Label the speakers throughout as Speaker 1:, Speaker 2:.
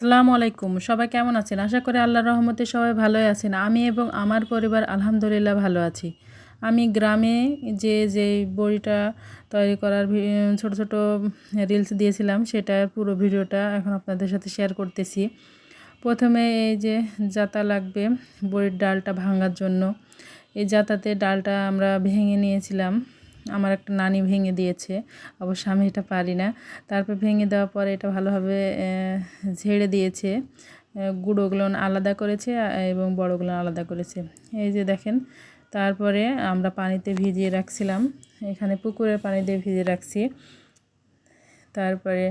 Speaker 1: আসসালামু আলাইকুম। সবাই কেমন আছেন? আশা করি আল্লাহর রহমতে সবাই ভালোই আছেন। আমি এবং আমার পরিবার আলহামদুলিল্লাহ ভালো আছি। আমি গ্রামে যেই বড়িটা তৈরি করার ছোট, ছোট রিলস দিয়েছিলাম সেটার পুরো ভিডিওটা এখন আপনাদের সাথে শেয়ার করতেছি। প্রথমে এই যে জাতা লাগবে বড়ির ডালটা ভাঙার জন্য। এই জাতাতে ডালটা আমরা ভেঙে নিয়েছিলাম। আমার একটা নানি ভেঙে দিয়েছে, অবশ্য আমি এটা পারি না। তারপর ভেঙে দেওয়ার পরে এটা ভালোভাবে ঝেড়ে দিয়েছে, গুঁড়োগুলো আলাদা করেছে এবং বড়গুলো আলাদা করেছে। এই যে দেখেন, তারপরে আমরা পানিতে ভিজিয়ে রাখছিলাম, এখানে পুকুরের পানি দিয়ে ভিজিয়ে রাখছি। তারপরে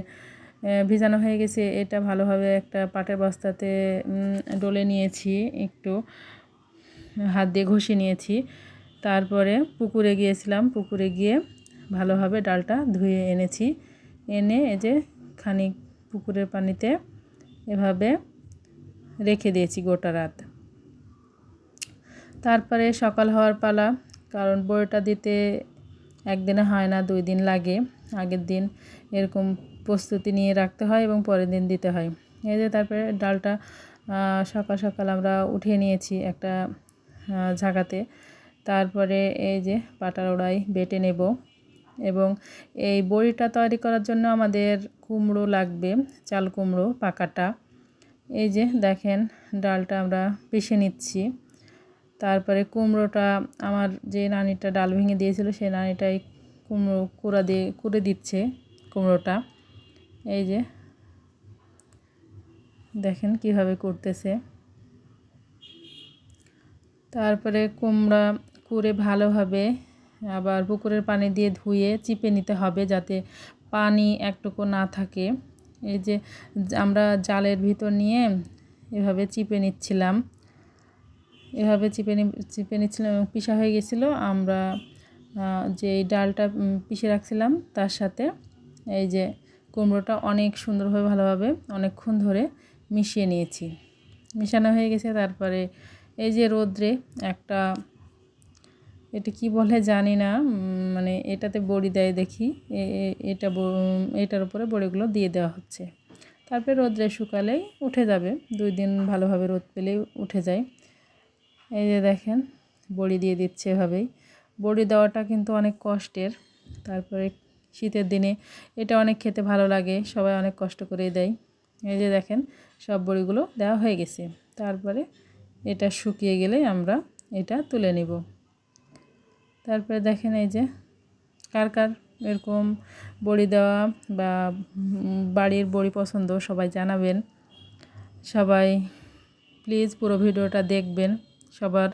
Speaker 1: ভিজানো হয়ে গেছে, এটা ভালোভাবে একটা পাটের বস্তাতে ডলে নিয়েছি, একটু হাত দিয়ে ঘষে নিয়েছি। তারপরে পুকুরে গিয়েছিলাম, পুকুরে গিয়ে ভালোভাবে ডালটা ধুয়ে এনেছি। এনে এই যে খানিক পুকুরের পানিতে এভাবে রেখে দিয়েছি গোটা রাত। তারপরে সকাল হওয়ার পালা, কারণ বড়িটা দিতে একদিনে হয় না, 2 দিন লাগে। আগের দিন এরকম প্রস্তুতি নিয়ে রাখতে হয় এবং পরের দিন দিতে হয়। এই যে তারপরে ডালটা সকাল সকাল আমরা উঠিয়ে নিয়েছি একটা ঝাঁকাতে। তারপরে এই যে পাটার ওড়ায় বেটে নেব। এবং এই বড়িটা তৈরি করার জন্য আমাদের কুমড়ো লাগবে, চাল কুমড়ো পাকাটা। এই যে দেখেন, ডালটা আমরা পিষে নিচ্ছি। তারপরে কুমড়োটা আমার যে নানিটা ডাল ভেঙে দিয়েছিল সেই নানিটাই কুমড়ো কুড়ে দিচ্ছে কুমড়োটা। এই যে দেখেন কিভাবে করতেছে। তারপরে কুমড়া কুড়ে ভালোভাবে আবার পুকুরের পানি দিয়ে ধুয়ে চিপে নিতে হবে, যাতে পানি একটুকু না থাকে। এই যে আমরা জালের ভিতর নিয়ে এভাবে চিপে নিচ্ছিলাম, এভাবে চিপে নিচ্ছিলাম এবং পিষা হয়ে গেছিলো। আমরা যে ডালটা পিষে রাখছিলাম তার সাথে এই যে কুমড়োটা অনেক সুন্দরভাবে ভালোভাবে অনেকক্ষণ ধরে মিশিয়ে নিয়েছি। মিশানো হয়ে গেছে। তারপরে এই যে রোদ্রে একটা, এটা কি বলে জানি না, মানে এটাতে বড়ি দেয় দেখি, এটার উপরে বড়িগুলো দিয়ে দেওয়া হচ্ছে। তারপরে রোদ্রে শুকালেই উঠে যাবে, 2 দিন ভালোভাবে রোদ পেলেই উঠে যায়। এই যে দেখেন বড়ি দিয়ে দিচ্ছে এভাবেই। বড়ি দেওয়াটা কিন্তু অনেক কষ্টের। তারপরে শীতের দিনে এটা অনেক খেতে ভালো লাগে, সবাই অনেক কষ্ট করে দেয়। এই যে দেখেন সব বড়িগুলো দেওয়া হয়ে গেছে। তারপরে এটা শুকিয়ে গেলে আমরা এটা তুলে নেব। তারপরে দেখেন এই যে কার কার এরকম বড়ি দেওয়া বা বাড়ির বড়ি পছন্দ সবাই জানাবেন। সবাই প্লিজ পুরো ভিডিওটা দেখবেন। সবার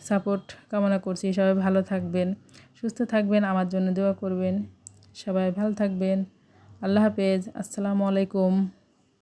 Speaker 1: সাপোর্ট কামনা করছি। সবাই ভালো থাকবেন, সুস্থ থাকবেন, আমার জন্য দোয়া করবেন। সবাই ভালো থাকবেন। আল্লাহ হাফেজ। আসসালামু আলাইকুম।